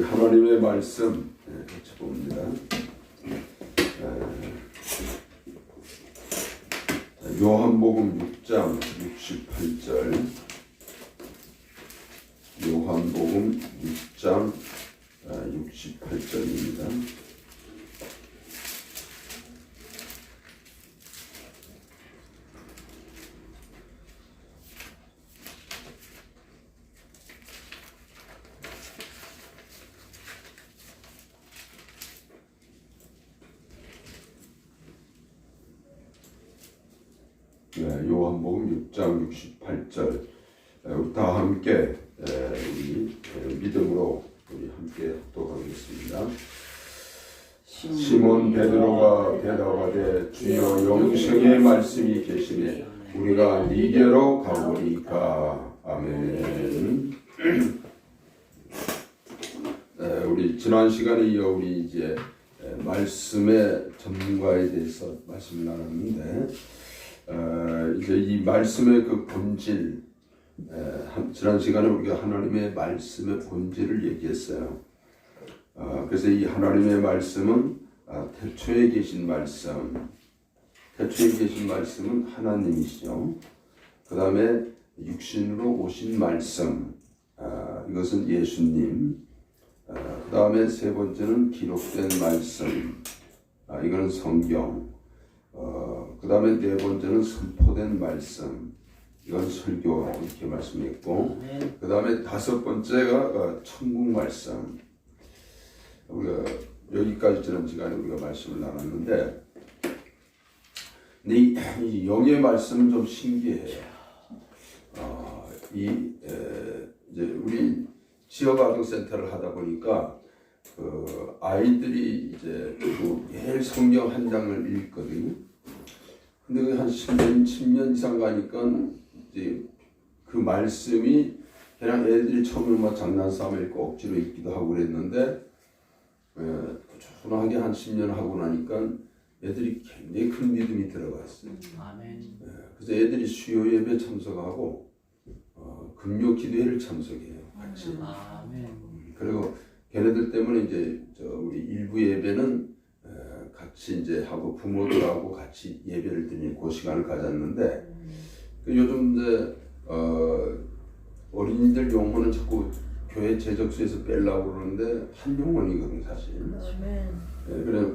우리 하나님의 말씀 같이 봅니다. 요한복음 6장 68절, 요한복음 6장 68절입니다. 요한복음 6장 68절, 우리 다 함께 우리 믿음으로 우리 함께 합독하겠습니다. 시몬 베드로가 대답하되 주여 영생의 말씀이 계시네 우리가 니게로 가보리까. 아멘. 우리 지난 시간에 이어 우리 이제 말씀의 전문가에 대해서 말씀을 나눴는데, 이제 이 말씀의 그 본질, 지난 시간에 우리가 하나님의 말씀의 본질을 얘기했어요. 그래서 이 하나님의 말씀은 태초에 계신 말씀, 태초에 계신 말씀은 하나님이시죠. 그 다음에 육신으로 오신 말씀, 이것은 예수님. 그 다음에 세 번째는 기록된 말씀, 이거는 성경. 그 다음에 네 번째는 선포된 말씀, 이건 설교, 이렇게 말씀했고, 그 다음에 다섯 번째가 천국 말씀. 우리가 여기까지 지난 시간에 우리가 말씀을 나눴는데, 이 영의 말씀은 좀 신기해요. 이제 우리 지역아동센터를 하다 보니까 그 아이들이 이제 매일 성경 한 장을 읽거든요. 근데 한 10년 이상 가니까 이제 그 말씀이 그냥 애들이 처음에 막 장난삼아 읽고 억지로 읽기도 하고 그랬는데, 꾸준하게 한 10년 하고 나니까 애들이 굉장히 큰 믿음이 들어갔어요. 아멘. 그래서 애들이 수요 예배 참석하고 금요 기도회를 참석해요, 같이. 아멘. 그리고 걔네들 때문에 이제 우리 일부 예배는 같이 이제 하고 부모들하고 같이 예배를 드리는 그 시간을 가졌는데, 요즘 이제 어린이들 용어는 자꾸 교회 재적수에서 빼려고 그러는데 한 용어이거든요, 사실. 네, 그래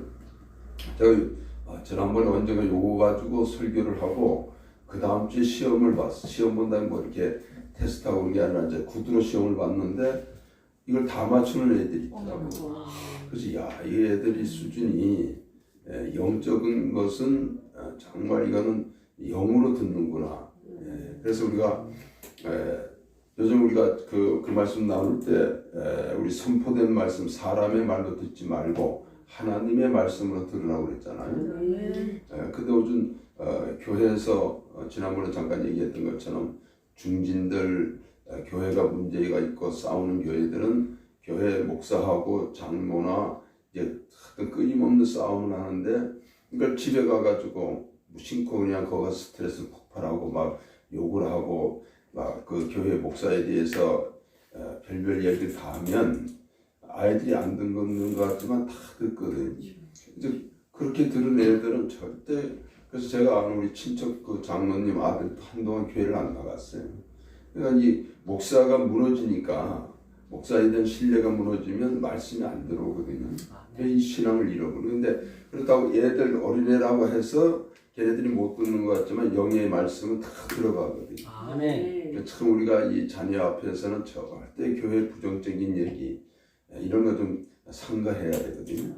제가 지난번에 언젠가 요거 가지고 설교를 하고 그 다음 주에 시험을 봤어. 시험 본다면 뭐 이렇게 테스트하고 그런 게 아니라 이제 구두로 시험을 봤는데 이걸 다 맞추는 애들이 있더라고. 그래서 이 애들이 수준이 영적인 것은 정말 이거는 영으로 듣는구나. 그래서 우리가 요즘 우리가 그 말씀 나눌 때 우리 선포된 말씀 사람의 말로 듣지 말고 하나님의 말씀으로 들으라고 그랬잖아요. 근데 요즘 교회에서 지난번에 잠깐 얘기했던 것처럼 중진들 교회가 문제가 있고 싸우는 교회들은 교회 목사하고 장로나 이제 끊임없는 싸움을 하는데, 그러니까 집에 가가지고 무심코 그냥 거기서 스트레스 폭발하고 막 욕을 하고 막 그 교회 목사에 대해서 별별 얘기를 다 하면 아이들이 안 듣는 것 같지만 다 듣거든. 이제 그렇게 들은 애들은 절대. 그래서 제가 아는 우리 친척 그 장로님 아들도 한동안 교회를 안 나갔어요. 그러니까 이 목사가 무너지니까, 목사에 대한 신뢰가 무너지면 말씀이 안 들어오거든요. 이 신앙을 잃어버리는데, 그렇다고 애들 어린애라고 해서 걔네들이 못 듣는 것 같지만 영의 말씀은 다 들어가거든요. 아멘. 참 우리가 이 자녀 앞에서는 절대 교회 부정적인 얘기 이런 거 좀 삼가해야 되거든요.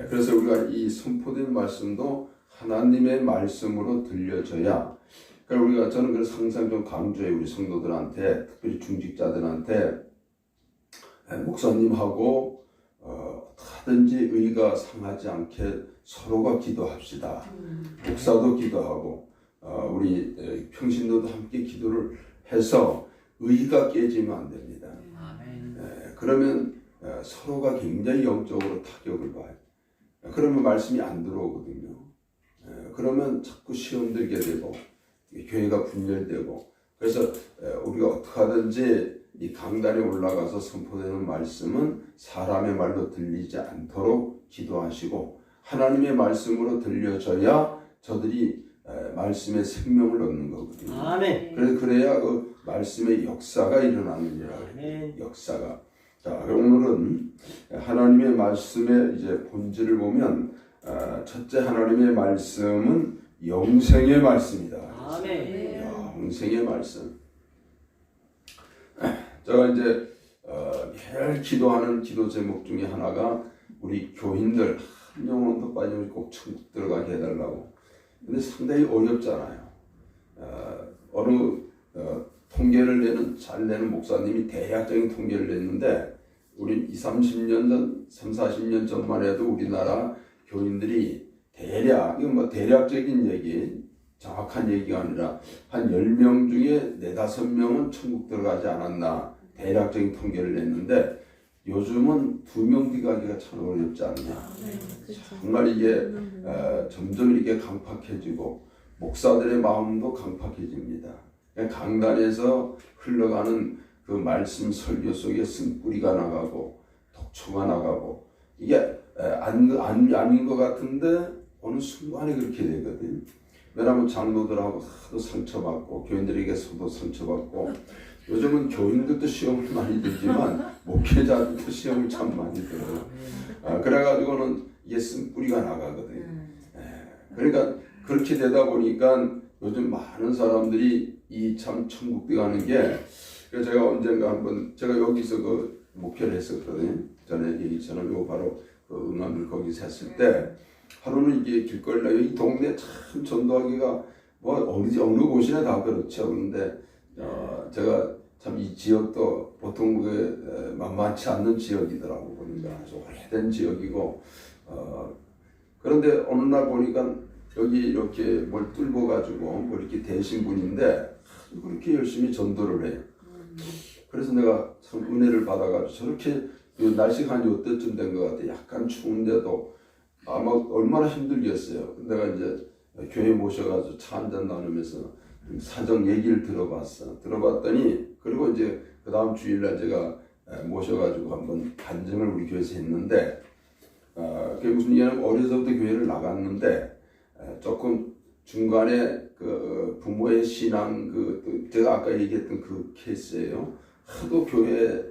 그래서 우리가 이 선포된 말씀도 하나님의 말씀으로 들려져야. 그러니까 저는 그래서 항상 좀 강조해, 우리 성도들한테, 특별히 중직자들한테, 목사님하고 하든지 의가 상하지 않게 서로가 기도합시다. 목사도 기도하고 우리 평신도도 함께 기도를 해서 의가 깨지면 안 됩니다. 그러면 서로가 굉장히 영적으로 타격을 봐요. 그러면 말씀이 안 들어오거든요. 그러면 자꾸 시험 들게 되고 교회가 분열되고, 그래서 우리가 어떻게 하든지 이 강단에 올라가서 선포되는 말씀은 사람의 말로 들리지 않도록 기도하시고 하나님의 말씀으로 들려져야 저들이 말씀의 생명을 얻는 거거든요. 아멘. 그래서 그래야 그 말씀의 역사가 일어나느니라. 역사가. 자, 오늘은 하나님의 말씀의 이제 본질을 보면 첫째 하나님의 말씀은 영생의 말씀이다. 아멘. 영생의 말씀. 제가 이제 매일 기도하는 기도 제목 중에 하나가 우리 교인들 한 영혼도 빠짐없이 꼭 천국 들어가게 해달라고. 근데 상당히 어렵잖아요. 어느 통계를 잘 내는 목사님이 대략적인 통계를 냈는데 우리 30년 전, 40년 전만 해도 우리나라 교인들이 대략, 이건 뭐 대략적인 얘기, 정확한 얘기가 아니라 한 10명 중에 4, 5명은 천국 들어가지 않았나 대략적인 통계를 냈는데 요즘은 2명 들어가기가 참 어렵지 않냐. 정말 이게 점점 이렇게 강팍해지고 목사들의 마음도 강팍해집니다. 강단에서 흘러가는 그 말씀 설교 속에 쓴뿌리가 나가고 독초가 나가고 이게 아닌 것 같은데 어느 순간에 그렇게 되거든. 왜냐하면 장로들하고 하도 상처받고 교인들에게서도 상처받고 요즘은 교인들도 시험을 많이 들지만 목회자들도 시험을 참 많이 들어요. 그래가지고는 이게 쓴뿌리가 나가거든. 그러니까 그렇게 되다 보니까 요즘 많은 사람들이 이 참 천국 가는 게 제가 언젠가 한번 제가 여기서 그 목회를 했었거든요. 전에 얘기처럼 요 바로 그 응암을 거기서 했을 때 하루는 이게 길거리나 이 동네 참 전도하기가 뭐 어느 곳이나 다 그렇죠. 그런데 제가 참 이 지역도 보통 그 만만치 않는 지역이더라고 보니까 아주 오래된 지역이고 그런데 어느 날 보니까 여기 이렇게 뭘 뚫고 가지고 뭐 이렇게 되신 분인데 그렇게 열심히 전도를 해요. 그래서 내가 참 은혜를 받아가지고 저렇게 날씨가 한 요때쯤 된 것 같아. 약간 추운데도 아마 얼마나 힘들겠어요. 내가 이제 교회 모셔가지고 차 한잔 나누면서 사정 얘기를 들어봤더니 그리고 이제 그 다음 주일날 제가 모셔가지고 한번 간증을 우리 교회에서 했는데 그게 무슨 얘는 어려서부터 교회를 나갔는데 조금 중간에 그 부모의 신앙 제가 아까 얘기했던 그 케이스예요. 하도 교회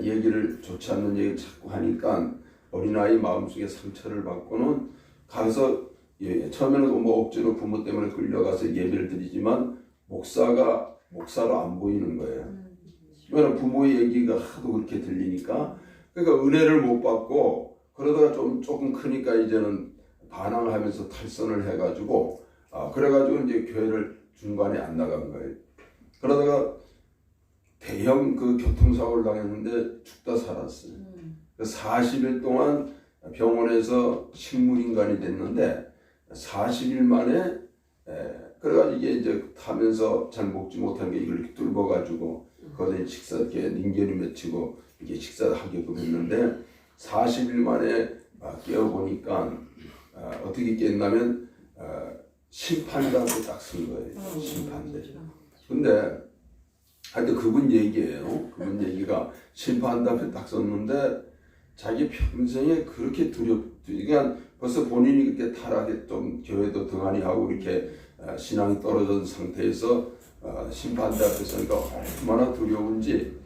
얘기를 좋지 않는 얘기를 자꾸 하니까 어린아이 마음속에 상처를 받고는 가서 처음에는 뭐 억지로 부모 때문에 끌려가서 예배를 드리지만 목사로 안 보이는 거예요. 왜냐면 부모의 얘기가 하도 그렇게 들리니까 그러니까 은혜를 못 받고 그러다가 조금 크니까 이제는 반항을 하면서 탈선을 해가지고 그래가지고 이제 교회를 중간에 안 나간 거예요. 그러다가 대형 그 교통사고를 당했는데 죽다 살았어요. 40일 동안 병원에서 식물인간이 됐는데 40일 만에 그래가지고 이게 이제 타면서 잘 먹지 못한 게 이걸 이렇게 뚫어가지고 거기에 식사 이렇게 닌게를 맺히고 이게 식사하게끔 했는데 40일 만에 깨어보니까 어떻게 깼냐면 심판대한테 딱 쓴 거예요. 심판대. 근데 하여튼 그분 얘기예요. 그분 얘기가 심판대한테 딱 썼는데 자기 평생에 그렇게 그러니까 벌써 본인이 그렇게 타락에 좀 교회도 등한히 하고 이렇게 신앙이 떨어진 상태에서 심판대 앞에 서니까 얼마나 두려운지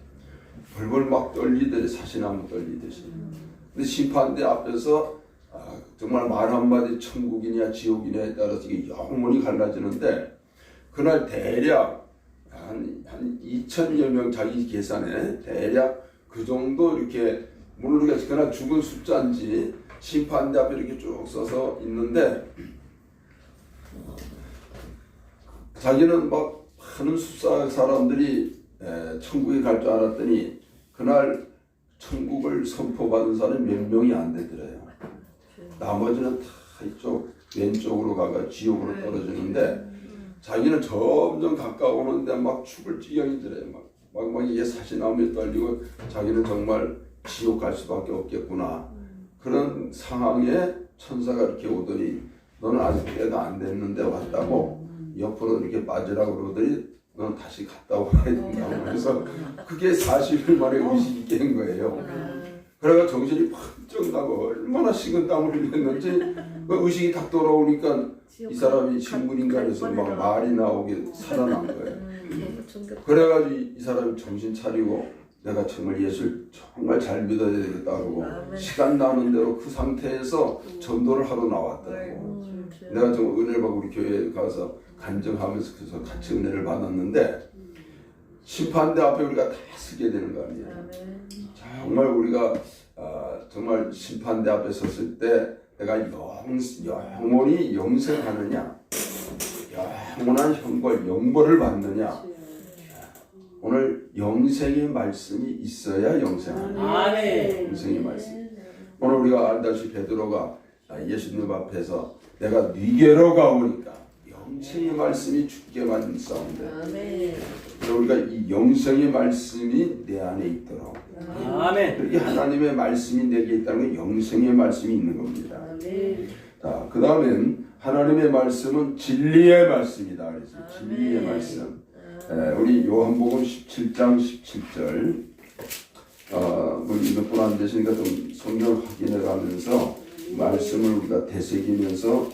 벌벌 막 떨리듯이 사시나무 떨리듯이. 근데 심판대 앞에서 정말 말 한마디 천국이냐 지옥이냐에 따라서 이게 영원히 갈라지는데 그날 대략 한 2,000여 명 자기 계산에 대략 그 정도 이렇게 모르겠어요. 그날 죽은 숫자인지 심판대 앞에 이렇게 쭉 써서 있는데 자기는 막 많은 숫자 사람들이 천국에 갈 줄 알았더니 그날 천국을 선포받은 사람이 몇 명이 안 되더래요. 나머지는 다 이쪽 왼쪽으로 가가 지옥으로 떨어지는데 자기는 점점 가까워오는데 막 죽을 지경이더래요. 막 이게 사시나무에 떨리고 자기는 정말 지옥 갈 수밖에 없겠구나. 그런 상황에 천사가 이렇게 오더니 너는 아직 때가 안 됐는데 왔다고 옆으로 이렇게 빠지라고 그러더니 넌 다시 갔다 와야 된다. 그래서 그게 40일 만에 의식이 깬 거예요. 그래가 정신이 번쩍 나고 얼마나 식은땀을 흘렸는지 그 의식이 딱 돌아오니까 이 사람이 식물인간에서 막 말이 나오게 살아난 거예요. 그래가지고 이 사람이 정신 차리고 내가 정말 예수를 정말 잘 믿어야 되겠다 그러고 시간 나는 대로 그 상태에서 전도를 하러 나왔더라고. 내가 정말 은혜를 받고 우리 교회에 가서 간증하면서 그래서 같이 은혜를 받았는데 심판대 앞에 우리가 다 서게 되는 거 아니에요. 정말 우리가 정말 심판대 앞에 섰을 때 내가 영원히 영생하느냐 영원한 형벌 영벌을 받느냐. 오늘 영생의 말씀이 있어야 영생하느냐. 영생의 말씀. 오늘 우리가 알다시피 베드로가 예수님 앞에서 내가 네게로 가오니까 영생의 말씀이 죽게 만든 싸움인데 우리가 이 영생의 말씀이 내 안에 있도록 그렇게 하나님의 말씀이 내게 있다는 건 영생의 말씀이 있는 겁니다. 자, 그 다음엔 하나님의 말씀은 진리의 말씀이다. 그래서 진리의 말씀. 우리 요한복음 17장 17절 우리 몇 분 안 되시니까 좀 성경을 확인해 가면서 말씀을 우리가 되새기면서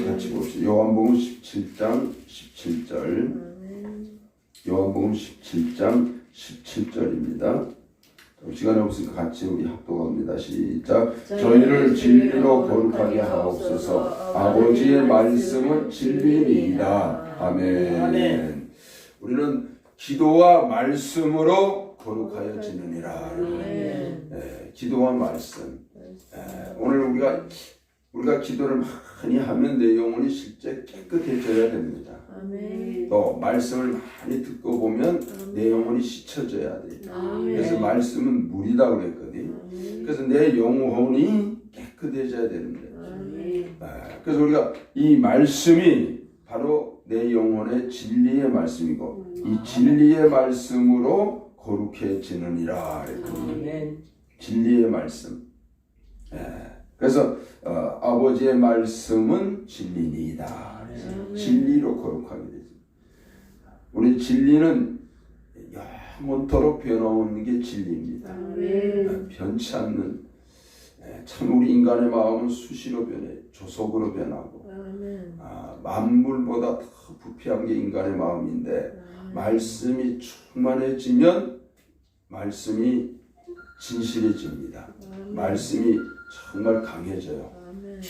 같이 봅시다. 요한복음 17장 17절 요한복음 17장 17절입니다. 시간이 없으니까 같이 우리 합독합니다. 시작. 저희를 진리로 거룩하게 하옵소서. 아버지의 말씀은 진리니이다. 아멘. 우리는 기도와 말씀으로 거룩하여 지느니라. 기도와 말씀. 오늘 우리가 기도를 많이 하면 내 영혼이 실제 깨끗해져야 됩니다. 또 말씀을 많이 듣고 보면 내 영혼이 씻혀져야 돼. 그래서 말씀은 물이다 그랬거든. 그래서 내 영혼이 깨끗해져야 되는데. 그래서 우리가 이 말씀이 바로 내 영혼의 진리의 말씀이고 이 진리의 말씀으로 거룩해지느니라. 진리의 말씀. 그래서 아버지의 말씀은 진리니이다. 진리로 거룩하게 되죠. 우리 진리는 영원토록 변함없는 게 진리입니다. 변치 않는. 참 우리 인간의 마음은 수시로 변해 조속으로 변하고 만물보다 더 부패한 게 인간의 마음인데 말씀이 충만해지면 말씀이 진실해집니다. 말씀이 정말 강해져요.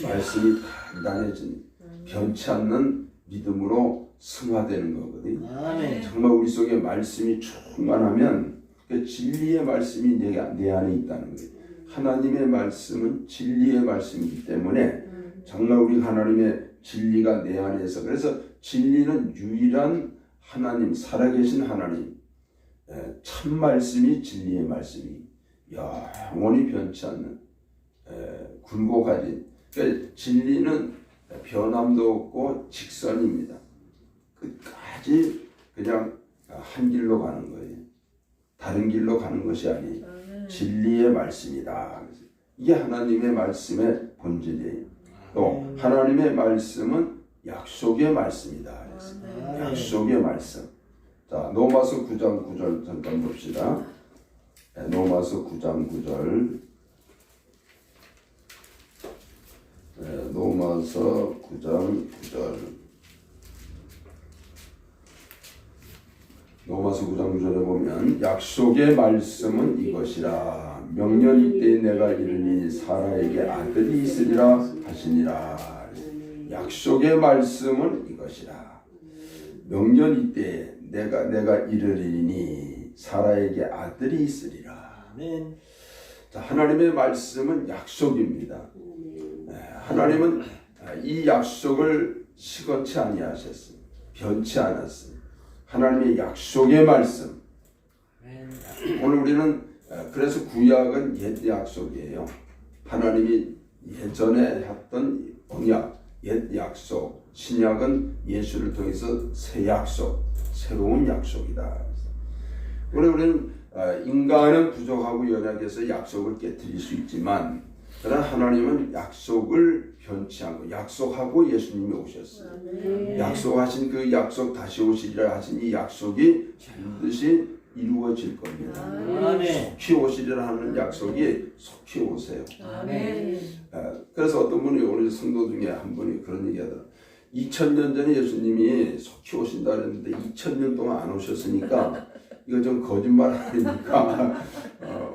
말씀이 단단해진 변치 않는 믿음으로 승화되는 거거든요. 정말 우리 속에 말씀이 충만하면 그 진리의 말씀이 내 안에 있다는 거예요. 하나님의 말씀은 진리의 말씀이기 때문에 정말 우리 하나님의 진리가 내 안에서 그래서 진리는 유일한 하나님 살아계신 하나님 참 말씀이 진리의 말씀이 영원히 변치 않는 굴곡하지. 그러니까 진리는 변함도 없고 직선입니다. 끝까지 그냥 한 길로 가는 거예요. 다른 길로 가는 것이 아니에요. 진리의 말씀이다. 이게 하나님의 말씀의 본질이에요. 또 하나님의 말씀은 약속의 말씀이다. 약속의 말씀. 자, 로마서 9장 9절 잠깐 봅시다. 로마서 9장 9절. 로마서 9장 9절. 로마서 9장 9절에 보면 약속의 말씀은 이것이라 명년 이때에 내가 이르니 사라에게 아들이 있으리라 하시니라. 약속의 말씀은 이것이라 명년 이때에 내가 이르리니 사라에게 아들이 있으리라. 아멘. 자, 하나님의 말씀은 약속입니다. 하나님은 이 약속을 시건치 아니하셨어요. 변치 않았어요. 하나님의 약속의 말씀. 오늘 우리는 그래서 구약은 옛 약속이에요. 하나님이 예전에 했던 언약, 옛 약속. 신약은 예수를 통해서 새 약속, 새로운 약속이다. 우리는 인간은 부족하고 연약해서 약속을 깨뜨릴 수 있지만 그러나 하나님은 약속을 변치 않고 약속하고 예수님이 오셨어요. 약속하신 그 약속 다시 오시리라 하신 이 약속이 반드시 이루어질 겁니다. 속히 오시리라 하는 약속이 속히 오세요. 그래서 어떤 분이 우리 성도 중에 한 분이 그런 얘기하더라고요. 2000년 전에 예수님이 속히 오신다 그랬는데 2000년 동안 안 오셨으니까 이거 좀 거짓말 아닙니까?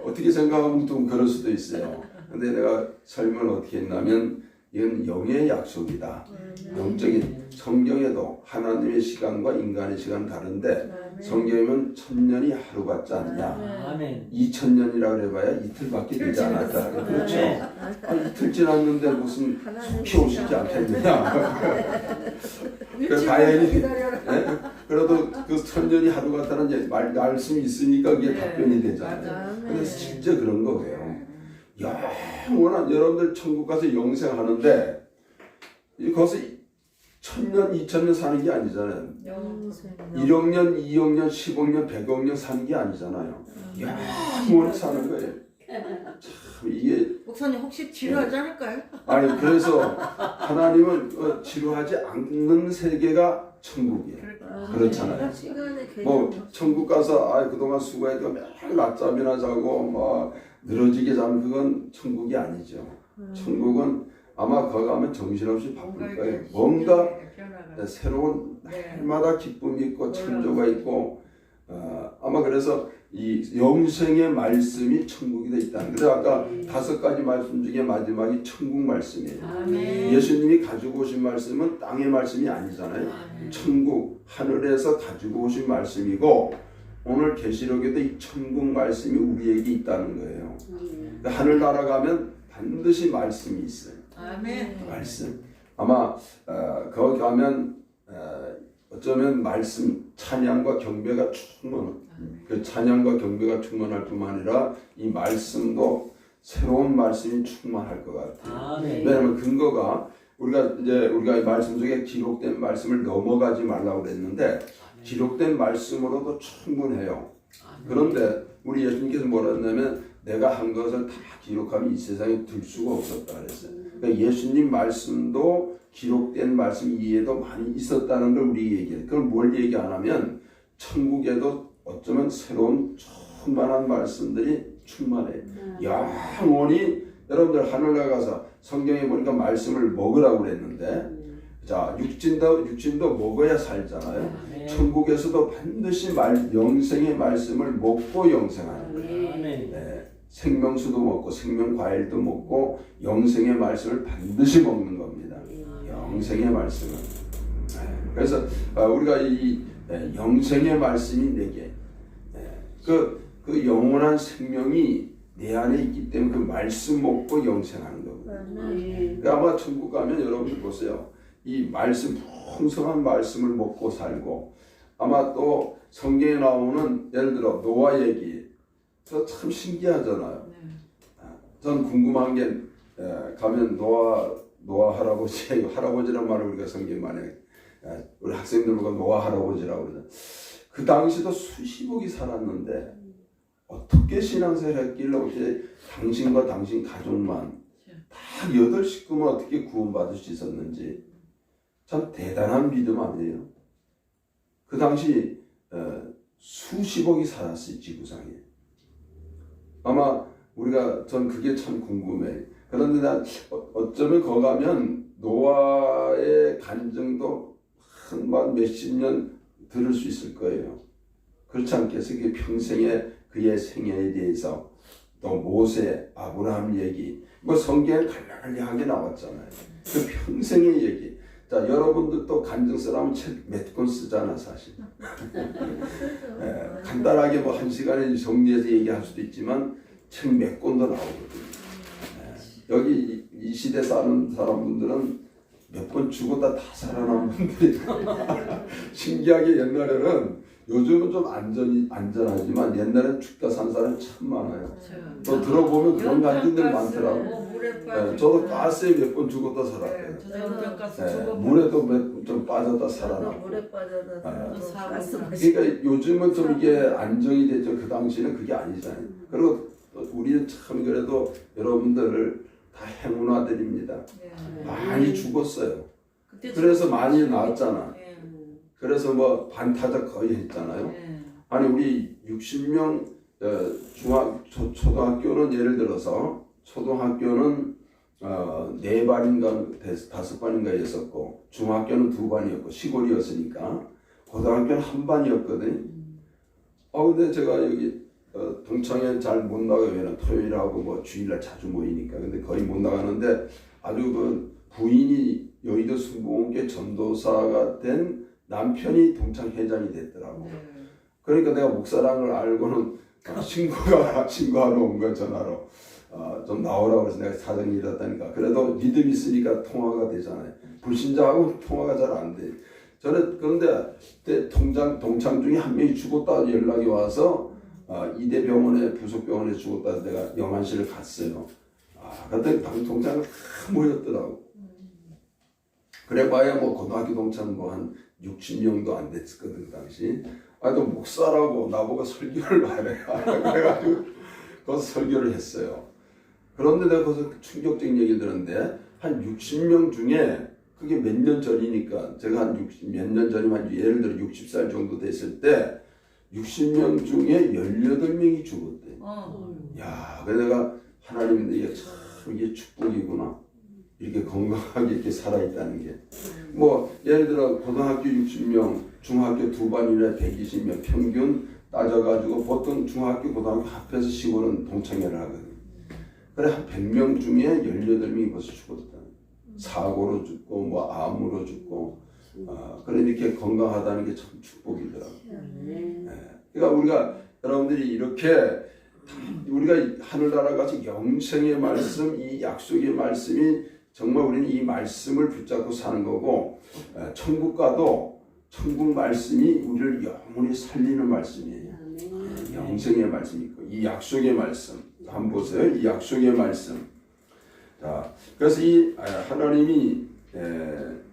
어떻게 생각하면 좀 그럴 수도 있어요. 근데 내가 설명을 어떻게 했냐면 이건 영의 약속이다. 영적인 성경에도 하나님의 시간과 인간의 시간은 다른데 성경에는 1000년이 하루 같지 않냐. 2000년이라고 해봐야 이틀밖에 되지 않았다. 그렇죠. 이틀 지났는데 무슨 속히 오시지 않겠느냐. 다행히 그래도 그 1000년이 하루 같다는 말씀이 있으니까 그게 답변이 되잖아요. 근데 진짜 그런 거예요. 영원한 여러분들 천국 가서 영생하는데 거기서 1000년, 2000년 사는 게 아니잖아요. 1억 년, 2억 년, 10억 년, 100억 년 사는 게 아니잖아요. 영원히 사는 거예요. 참 이게 목사님 혹시 지루하지 않을까요? 아니 그래서 하나님은 지루하지 않는 세계가 천국이에요. 그렇잖아요. 뭐 천국 가서 그동안 수고해도 매일 낮잠이나 자고 뭐 늘어지게 자면 그건 천국이 아니죠. 천국은 아마 거기 가면 정신없이 바쁠 거예요. 뭔가 새로운 날마다 기쁨이 있고 창조가 있고 아마 그래서 이 영생의 말씀이 천국이 돼 있다는. 그래서 아까 5가지 말씀 중에 마지막이 천국 말씀이에요. 예수님이 가지고 오신 말씀은 땅의 말씀이 아니잖아요. 천국 하늘에서 가지고 오신 말씀이고 오늘 계시록에도 이 천국 말씀이 우리에게 있다는 거예요. 그러니까 하늘나라 가면 반드시 말씀이 있어요. 말씀. 아마 거기 가면 어쩌면 말씀 찬양과 경배가 그 찬양과 경배가 충만할 뿐만 아니라 이 말씀도 새로운 말씀이 충만할 것 같아요. 왜냐하면 근거가 우리가 이 말씀 속에 기록된 말씀을 넘어가지 말라고 그랬는데 기록된 말씀으로도 충분해요. 그런데 우리 예수님께서 뭐라 했냐면 내가 한 것을 다 기록하면 이 세상에 들 수가 없었다 그랬어요. 그러니까 예수님 말씀도 기록된 말씀 이해도 많이 있었다는 걸 우리 얘기해요. 그걸 뭘 얘기 안 하면 천국에도 어쩌면 새로운 충만한 말씀들이 충만해요. 영원히 여러분들 하늘나라 가서 성경에 보니까 말씀을 먹으라고 그랬는데 자 육신도 먹어야 살잖아요. 천국에서도 반드시 영생의 말씀을 먹고 영생하는 거예요. 생명수도 먹고 생명과일도 먹고 영생의 말씀을 반드시 먹는 겁니다. 영생의 말씀은. 그래서 우리가 이 영생의 말씀이 내게 그 영원한 생명이 내 안에 있기 때문에 그 말씀 먹고 영생하는 거거든요. 그러니까 아마 천국 가면 여러분들 보세요. 이 말씀 풍성한 말씀을 먹고 살고 아마 또 성경에 나오는 예를 들어 노아 얘기 참 신기하잖아요. 전 궁금한 게 가면 노아 할아버지란 말을 우리가 성경에 많이 우리 학생들 보고 노아 할아버지라고 그러죠. 그 당시도 수십억이 살았는데 어떻게 신앙생활 했길래 어떻게 당신과 당신 가족만 다 8식구만 어떻게 구원받을 수 있었는지 참 대단한 믿음 아니에요. 그 당시 수십억이 살았어요. 지구상에. 아마 전 그게 참 궁금해. 그런데 난 어쩌면 거기 가면 노아의 간증도 한 몇십 년 들을 수 있을 거예요. 그렇지 않겠어요? 그 평생의 그의 생애에 대해서 또 모세, 아브라함 얘기 뭐 성경에 갈라갈라하게 나왔잖아요. 그 평생의 얘기. 자, 여러분들도 간증 쓰라면 책 몇 권 쓰잖아 사실. 간단하게 뭐 1시간에 정리해서 얘기할 수도 있지만 책 몇 권도 나오거든요. 여기 이 시대 사는 사람분들은 몇 번 죽었다 다 살아남은 분들이 신기하게 옛날에는 요즘은 좀 안전하지만 옛날엔 죽다 산 사람이 참 많아요. 또 들어보면 그런 간증들 많더라고. 저도 가스에 몇 번 죽었다 살았어요. 물에도 몇 좀 빠졌다 살아나고. 그러니까 요즘은 좀 이게 안정이 됐죠. 그 당시에는 그게 아니잖아요. 그리고 우리는 참 그래도 여러분들 다 행운아들입니다. 예. 많이 죽었어요. 그때 그래서 많이 나왔잖아. 예. 그래서 뭐 반타작 거의 했잖아요. 예. 아니 우리 60명 초등학교는 예를 들어서 초등학교는 4반인가 5반인가 했었고 중학교는 2반이었고 시골이었으니까 고등학교는 1반이었거든. 근데 제가 여기 동창회 잘 못 나가요. 왜냐면 토요일하고 뭐 주일날 자주 모이니까. 근데 거의 못 나가는데 아주 그 부인이 여의도 순복음교회 전도사가 된 남편이 동창회장이 됐더라고. 네. 그러니까 내가 목사라는 걸 알고는 친구하러 온 거야, 전화로. 좀 나오라고 해서 내가 사정이 이렇다니까. 그래도 믿음 있으니까 통화가 되잖아요. 불신자하고 통화가 잘 안 돼. 저는 그런데 그때 동창 중에 한 명이 죽었다 연락이 와서 이대 병원에 부속병원에 죽었다 해서 내가 영안실을 갔어요. 그때 동창을 다 모였더라고. 그래 봐야 뭐 고등학교 동창 뭐 한 60명도 안 됐거든 그 당시. 또 목사라고 나보고 설교를 말해. 그래가지고 거기서 설교를 했어요. 그런데 내가 거기서 충격적인 얘기를 들었는데 한 60명 중에 그게 몇 년 전이니까 제가 한 몇 년 전이면 예를 들어 60살 정도 됐을 때 60명 중에 18명이 죽었대. 야, 그래서 내가 하나님인데 이게 참 이게 축복이구나. 이렇게 건강하게 이렇게 살아있다는 게. 뭐 예를 들어 고등학교 60명, 중학교 2반이나 120명 평균 따져가지고 보통 중학교, 고등학교 합해서 시골은 동창회를 하거든. 그래 한 100명 중에 18명이 벌써 죽었다. 사고로 죽고 뭐 암으로 죽고. 그래 이렇게 건강하다는 게 참 축복이더라고. 그러니까 우리가 여러분들이 이렇게 우리가 하늘나라 같이 영생의 말씀, 이 약속의 말씀이 정말 우리는 이 말씀을 붙잡고 사는 거고 천국 가도 천국 말씀이 우리를 영원히 살리는 말씀이에요. 영생의 말씀이 있고 이 약속의 말씀 한번 보세요. 이 약속의 말씀. 자, 그래서 이 하나님이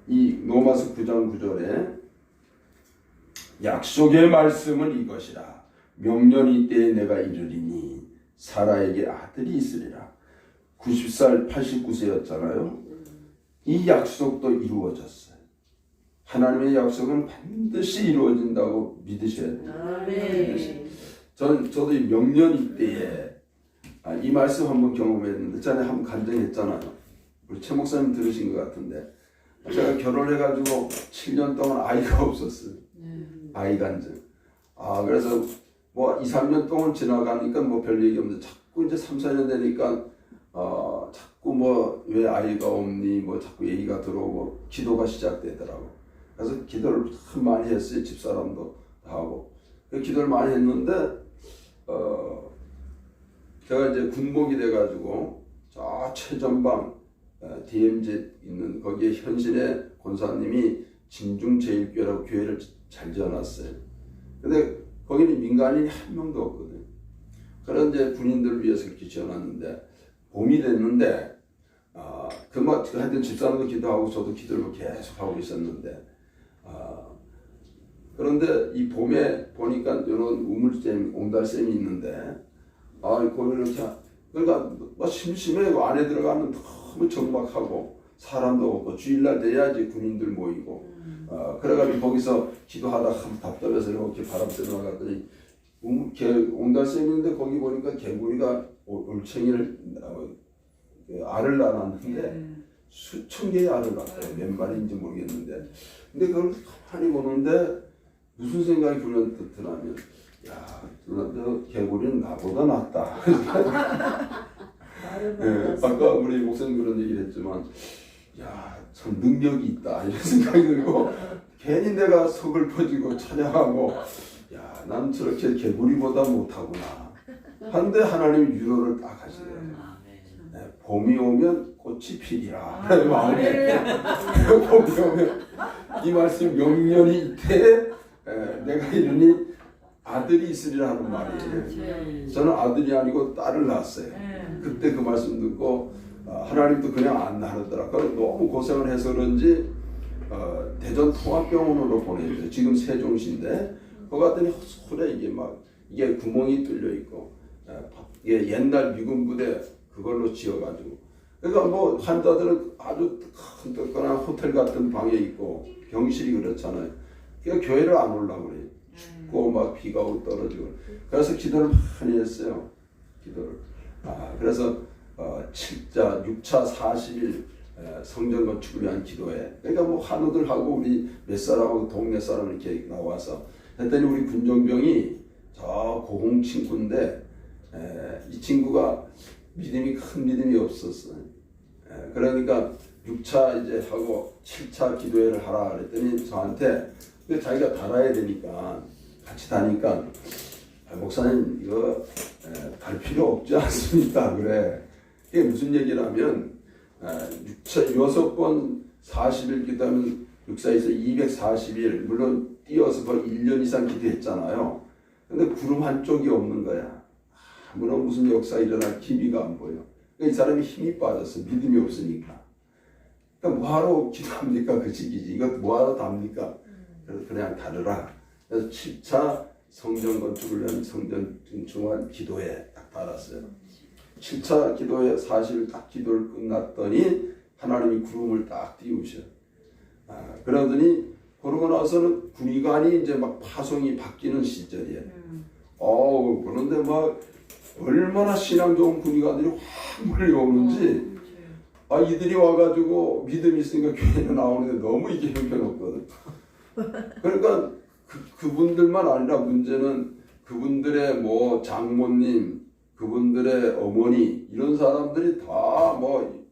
이 로마서 9장 9절에 약속의 말씀은 이것이라. 명년이 때에 내가 이르리니 사라에게 아들이 있으리라. 90살 89세였잖아요. 이 약속도 이루어졌어요. 하나님의 약속은 반드시 이루어진다고 믿으셔야 돼요. 저도 이 명년이 때에 이 말씀 한번 경험했는데 전에 한번 간증했잖아요. 우리 최 목사님 들으신 것 같은데 제가 결혼해가지고 7년 동안 아이가 없었어요. 아이 간증. 그래서 뭐 2, 3년 동안 지나가니까 뭐 별 얘기 없는데 자꾸 이제 3, 4년 되니까 자꾸 뭐 왜 아이가 없니 뭐 자꾸 얘기가 들어오고 기도가 시작되더라고. 그래서 기도를 참 많이 했어요. 집사람도 다 하고. 기도를 많이 했는데 제가 이제 군복이 돼가지고 저 최전방 DMZ 있는 거기에 현실의 권사님이 진중제일교회라고 교회를 잘 지어놨어요. 근데 거기는 민간인이 한 명도 없거든. 그런 이제 군인들을 위해서 이렇게 지어놨는데 봄이 됐는데 하여튼 집사람도 기도하고 저도 기도를 계속 하고 있었는데 그런데 이 봄에 보니까 이런 우물샘, 옹달샘이 있는데 거기는 이렇게 그러니까 뭐 심심해. 안에 들어가면 너무 적막하고 사람도 없고 주일날 돼야지 군인들 모이고 그래가지고 거기서 기도하다 답답해서 이렇게 바람 쐬러 나갔더니 옹달샘인데 거기 보니까 개구리가 올챙이를 알을 낳았는데 수천 개의 알을 낳았어요. 몇 마리인지 모르겠는데 근데 그걸 가만히 보는데 무슨 생각이 들었냐면 저 개구리는 나보다 낫다. 아까 우리 목사님 그런 얘기를 했지만 참 능력이 있다 이런 생각이 들고 괜히 내가 서글퍼지고 찬양하고 난 저렇게 개구리보다 못하구나 한데 하나님이 위로를 딱 하시네요. 봄이 오면 꽃이 피리라. 마음에 봄이 오면 이 말씀 명년이 이때 내가 이르니 아들이 있으리라 하는 말이에요. 저는 아들이 아니고 딸을 낳았어요. 그때 그 말씀 듣고 하나님도 그냥 안 낳았더라. 너무 고생을 해서 그런지 대전 통합병원으로 보내줘요. 지금 세종시인데 거기 갔더니 손에 이게 구멍이 뚫려 있고 이게 옛날 미군 부대 그걸로 지어가지고 그러니까 뭐 환자들은 아주 큰 뜨끈한 호텔 같은 방에 있고 병실이 그렇잖아요. 그러니까 교회를 안 오려고 그래요. 춥고 막 비가 오고 떨어지고. 그래서 기도를 많이 했어요. 기도를. 그래서 6차 40일 성전 건축을 위한 기도회. 그러니까 뭐 한우들하고 우리 몇 사람하고 동네 사람 이렇게 나와서 했더니 우리 군정병이 저 고공 친구인데 이 친구가 믿음이 큰 믿음이 없었어요. 그러니까 6차 이제 하고 7차 기도회를 하라 그랬더니 저한테 근데 자기가 달아야 되니까 같이 다니까 목사님 이거 달 필요 없지 않습니까? 그래. 이게 무슨 얘기냐면 6번 40일 기도하면 6사에서 240일 물론 띄어서 거의 1년 이상 기도했잖아요. 근데 구름 한쪽이 없는 거야. 아무런 무슨 역사 일어날 기미가 안 보여. 그러니까 이 사람이 힘이 빠졌어. 믿음이 없으니까. 그러니까 뭐하러 기도합니까? 그 시기지. 이거 뭐하러 답니까? 그래서 그냥 다르라. 그래서 7차 성전 건축을 위한 성전 중한 기도에 딱 달았어요. 7차 기도에 40일 딱 기도를 끝났더니 하나님이 구름을 딱 띄우셔. 그러더니 그러고 나서는 군의관이 이제 막 파송이 바뀌는 시절이에요. 그런데 막 얼마나 신앙 좋은 군의관들이 확 몰려오는지 이들이 와가지고 믿음이 있으니까 교회에 나오는데 너무 이게 형편없거든. 그러니까 그분들만 아니라 문제는 그분들의 뭐 장모님, 그분들의 어머니 이런 사람들이 다 뭐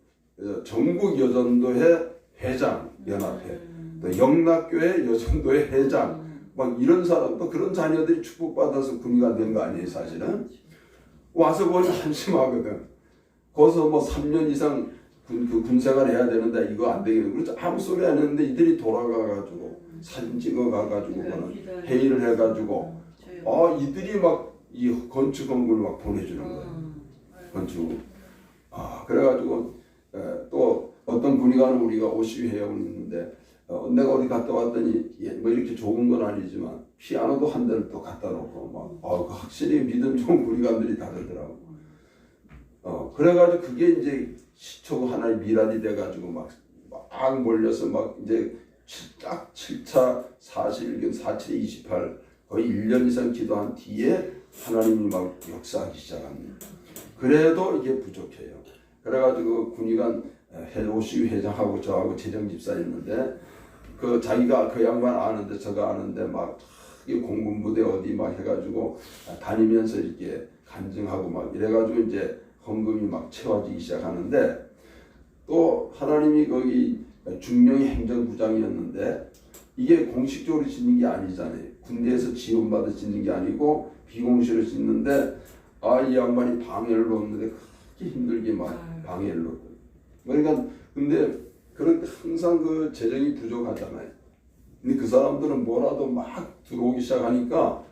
전국 여전도회 회장 연합회, 또 영락교회 여전도회 회장 막 이런 사람 또 그런 자녀들이 축복받아서 군의관 된 거 아니에요 사실은. 와서 보니 한심하거든. 거기서 뭐 3년 이상 군생활 해야 되는데 이거 안 되겠네. 그래서 아무 소리 안 했는데 이들이 돌아가가지고 사진 찍어가가지고 회의를 해가지고 이들이 막 이 건축 건물을 막 보내주는 거예요. 건축. 그래가지고 또 어떤 군의관은 우리가 50회원이 있는데 내가 어디 갔다 왔더니 뭐 이렇게 좋은 건 아니지만 피아노도 한 대를 또 갖다 놓고 막 확실히 믿음 좋은 군의관들이 다르더라고. 그래가지고 그게 이제 시초가 하나의 미랄이 돼가지고 막 몰려서 막 이제 딱 7차 41경 47에 28 거의 1년 이상 기도한 뒤에 하나님이 막 역사하기 시작합니다. 그래도 이게 부족해요. 그래가지고 군의관 오시위 회장하고 저하고 재정집사였는데 그 자기가 그 양반 아는데 저가 아는데 막 공군부대 어디 막 해가지고 다니면서 이렇게 간증하고 막 이래가지고 이제 헌금이 막 채워지기 시작하는데 또 하나님이 거기 중령이 행정부장이었는데 이게 공식적으로 짓는 게 아니잖아요. 군대에서 지원받아 짓는 게 아니고 비공식으로 짓는데 이 양반이 방해를 놓는데 그렇게 힘들게 막 방해를 놓고 그러니까 근데 그런데 항상 그 재정이 부족하잖아요. 근데 그 사람들은 뭐라도 막 들어오기 시작하니까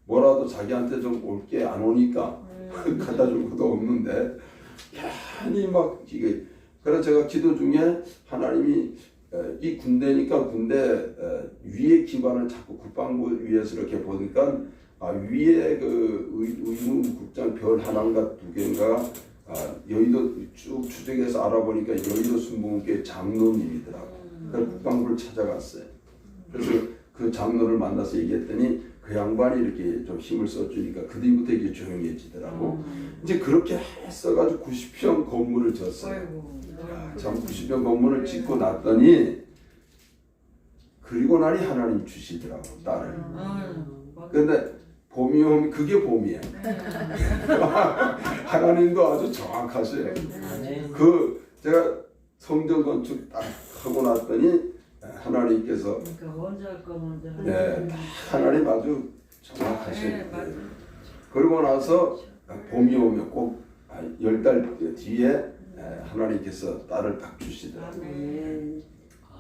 뭐라도 자기한테 좀 올 게 안 오니까 갖다 줄 것도 없는데 괜히 막 이게 그래서 제가 기도 중에 하나님이 이 군대니까 군대 위에 기반을 자꾸 국방부 위에서 이렇게 보니까 위에 그 의무국장 별 하나인가 두 개인가 여의도 쭉 추적해서 알아보니까 여의도 순복음교회 장로님이더라고. 그래서 국방부를 찾아갔어요. 그래서 그 장로를 만나서 얘기했더니 그 양반이 이렇게 좀 힘을 써주니까 그 뒤부터 이게 조용해지더라고. 이제 그렇게 했어가지고 90평 건물을 졌어요. 참 90평 건물을 짓고 났더니 그리고 나니 하나님 주시더라고 딸을. 근데 봄이 오면 그게 봄이에요. 하나님도 아주 정확하세요. 그 제가 성전 건축 딱 하고 났더니 하나님께서 하나님 아주 정확하세요. 그러고 나서 봄이 오면 꼭 10달 뒤에 하나님께서 딸을 딱 주시더라고요.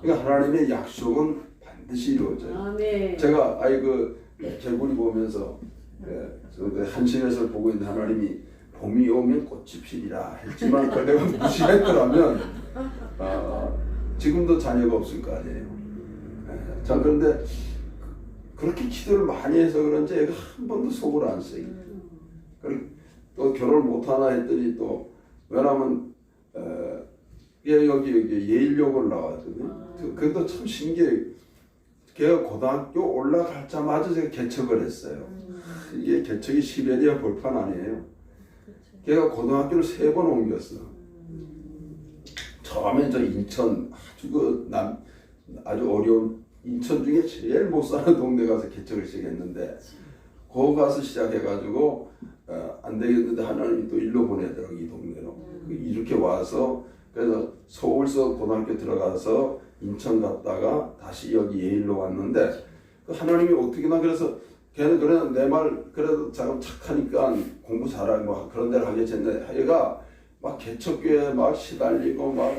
그러니까 하나님의 약속은 반드시 이루어져요. 제가 개구리 보면서 한신에서 보고 있는 하나님이 봄이 오면 꽃이 피리라 했지만 그걸 내가 무시했더라면 지금도 자녀가 없을 거 아니에요. 자 그런데 그렇게 기도를 많이 해서 그런지 애가 한 번도 속을 안 써요. 또 결혼을 못하나 했더니 또 왜냐하면 얘 여기 예일여고를 나왔거든요. 그것도 참 신기해. 걔가 고등학교 올라가자마자 제가 개척을 했어요. 이게 개척이 시베리아 벌판 아니에요. 걔가 고등학교를 3번 옮겼어. 처음에 저 인천 아주 어려운 인천 중에 제일 못 사는 동네 가서 개척을 시작했는데 거기 가서 시작해가지고 안 되겠는데 하나님이 또 일로 보내더라고 이 동네로. 이렇게 와서 그래서 서울서 고등학교 들어가서 인천 갔다가 다시 여기 예일로 왔는데 그 하나님이 어떻게나 그래서 걔는 그래 내 말 그래도 참 착하니까 공부 잘하고 뭐 그런 데를 하겠는데 얘가 막 개척교회 막 시달리고 막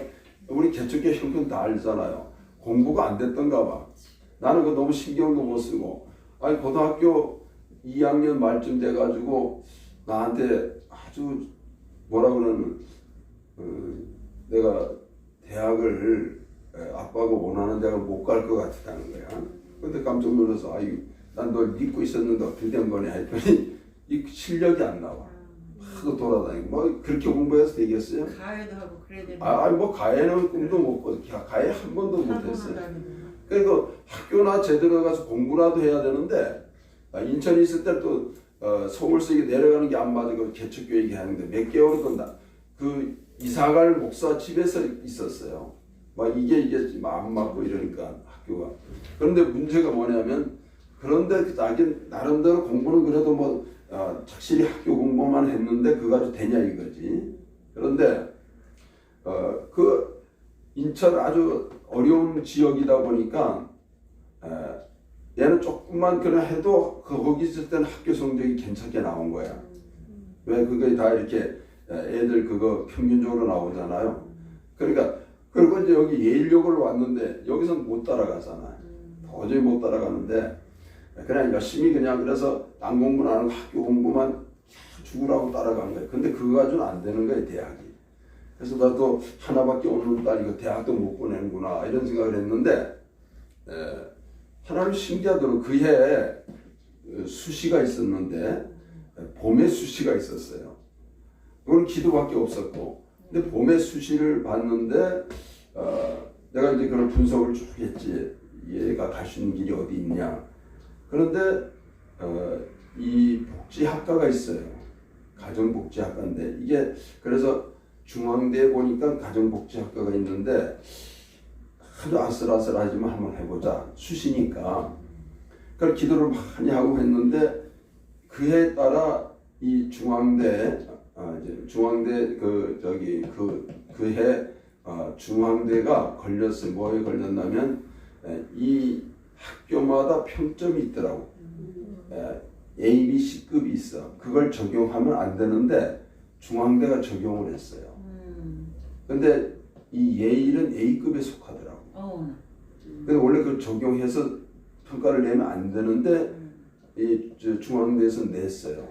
우리 개척교회 형편 다 알잖아요. 공부가 안 됐던가 봐. 나는 그거 너무 신경도 못 쓰고 아니 고등학교 2학년 말쯤 돼가지고 나한테 아주 뭐라 그러면 내가 대학을 아빠가 원하는 대학을 못 갈 것 같다는 거야. 근데 깜짝 놀라서 아유 난 널 믿고 있었는데 어떻게 된 거냐 했더니 이 실력이 안 나와. 하도 돌아다니고 뭐 그렇게 공부해서 되겠어요? 가해도 하고 그래야 되는 아니 뭐 가해는 꿈도 못 꿔. 가해 한 번도 못 했어요. 그러니까 학교나 제대로 가서 공부라도 해야 되는데 인천에 있을 때 또 서울서 내려가는 게 안 맞아. 그 개척교회 얘기하는데 몇 개월을 건다. 그 이사갈 목사 집에서 있었어요. 막 이게 안 맞고 이러니까 학교가. 그런데 문제가 뭐냐면 그런데 자기 나름대로 공부는 그래도 뭐 착실히 학교 공부만 했는데 그거 가지고 되냐 이거지. 그런데 그 인천 아주 어려운 지역이다 보니까 얘는 조금만 그래 해도 거기 있을 때는 학교 성적이 괜찮게 나온 거야. 왜 그게 다 이렇게 애들 그거 평균적으로 나오잖아요. 그러니까 그리고 이제 여기 예일여고를 왔는데 여기서는 못 따라가잖아요. 도저히 못 따라가는데 그냥 열심히 그냥 그래서 딴 공부는 안 하고 학교 공부만 죽으라고 따라간 거예요. 근데 그거 가지고는 안 되는 거예요 대학이. 그래서 나도 하나밖에 없는 딸 이거 대학도 못 보내는구나 이런 생각을 했는데 하나님 신기하더라고요. 그해 수시가 있었는데 봄에 수시가 있었어요. 그건 기도밖에 없었고 근데 봄에 수시를 봤는데 내가 이제 그런 분석을 쭉 했지. 얘가 갈 수 있는 길이 어디 있냐. 그런데 이 복지학과가 있어요. 가정복지학과인데 이게 그래서 중앙대에 보니까 가정복지학과가 있는데 아주 아슬아슬하지만 한번 해보자. 수시니까. 그걸 기도를 많이 하고 했는데 그에 따라 이 중앙대 이제 중앙대 그해 중앙대가 걸렸어요. 뭐에 걸렸냐면 이 학교마다 평점이 있더라고. A, B, C급이 있어. 그걸 적용하면 안 되는데 중앙대가 적용을 했어요. 근데 이 예일은 A급에 속하더라고. 근데 원래 그걸 적용해서 평가를 내면 안 되는데 이 중앙대에서 냈어요.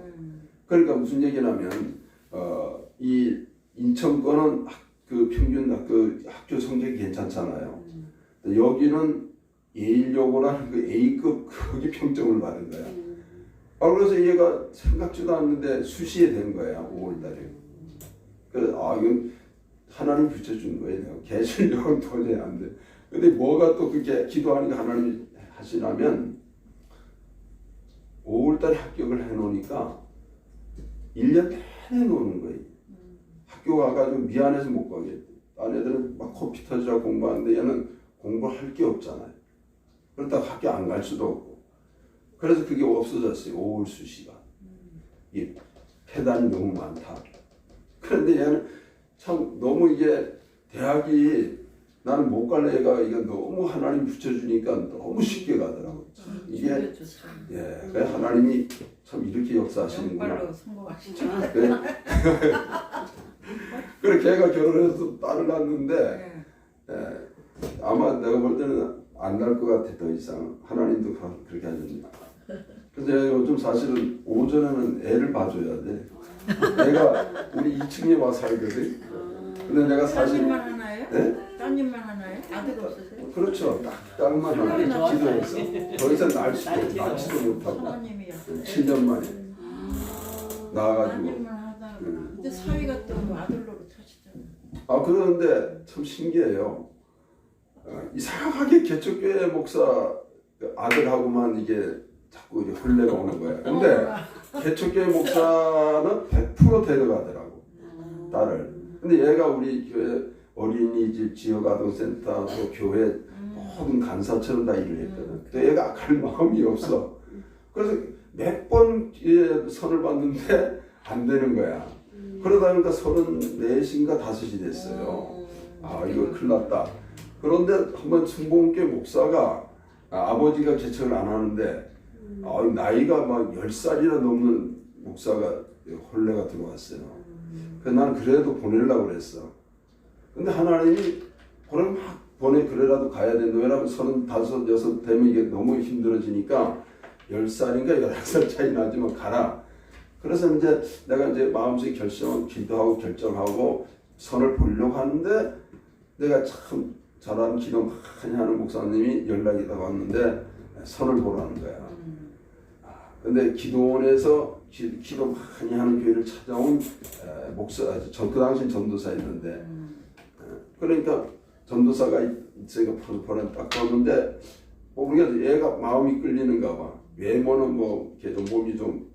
그러니까 무슨 얘기냐면 이 인천 거는 그 평균 그 학교 성적이 괜찮잖아요. 여기는 예일여고라는 그 A급 거기 평점을 받은 거야. 그래서 얘가 생각지도 않는데 수시에 된 거야 5월달에. 그래서 이건 하나님 붙여준 거예요. 내가 걔 실력은 도저히 안 돼. 근데 뭐가 또 그렇게 기도하니까 하나님이 하시냐면 5월달에 합격을 해놓으니까 1년 내내 노는 거예요. 학교 가가지고 미안해서 못 가겠대. 딴 애들은 막 코피 터지라 공부하는데 얘는 공부할 게 없잖아요. 그렇다고 학교 안 갈 수도 없고. 그래서 그게 없어졌어요. 5월 수시가. 이 폐단이 너무 많다. 그런데 얘는 참 너무 이게 대학이 나는 못 갈 애가 이게 너무 하나님 붙여주니까 너무 쉽게 가더라고. 이게 그래 하나님이 참 이렇게 역사하시는구나. 연발로 성공하시죠. 그래 걔가 결혼해서 딸을 낳았는데 아마 내가 볼 때는 안 날 것 같아. 더 이상 하나님도 그렇게 하셨냐. 그래서 요즘 사실은 오전에는 애를 봐줘야 돼. 내가 우리 2층에 와 살거든. 근데 내가 사실 따님만 하나요? 네? 따님만 하나요? 아들 없으세요? 그렇죠. 딱만 하나 기도해서 더 이상 낳지도 못하고 사모님이요. 7년 만에 나와가지고 따님만 하다가 근데 사위가 또 아들 노릇 하시잖아. 아 그런데 참 신기해요. 이상하게 개척교회 목사 그 아들하고만 이게 자꾸 이제 혼례가 오는 거예요. 근데 개척교회 목사는 100% 데려가더라고 딸을. 근데 얘가 우리 교회 어린이집 지역아동센터 또 교회 모든 간사처럼 다 일을 했거든. 또 얘가 갈 마음이 없어. 그래서 몇 번 선을 봤는데 안 되는 거야. 그러다 보니까 34인가 5이 됐어요. 아 이거 큰일 났다. 그런데 한번 순복음교회 목사가 아버지가 개척을 안 하는데 나이가 막 10살이나 넘는 목사가 혼례가 들어왔어요. 그래서 난 그래도 보내려고 그랬어. 근데 하나님이 그럼 막 보내 그래라도 가야 된다. 왜냐면 35, 6 되면 이게 너무 힘들어지니까 10살인가 11살 차이 나지만 가라. 그래서 이제 내가 이제 마음속에 기도하고 결정하고 선을 보려고 하는데 내가 참 잘하는 기도 많이 하는 목사님이 연락이 다 왔는데 선을 보라는 거야. 근데 기도원에서 기도 많이 하는 교회를 찾아온 목사, 그 당시 전도사였는데 그러니까 전도사가 있으니까 펄펄한 딱 봤는데 우리가 얘가 마음이 끌리는가 봐. 외모는 뭐 걔도 몸이 좀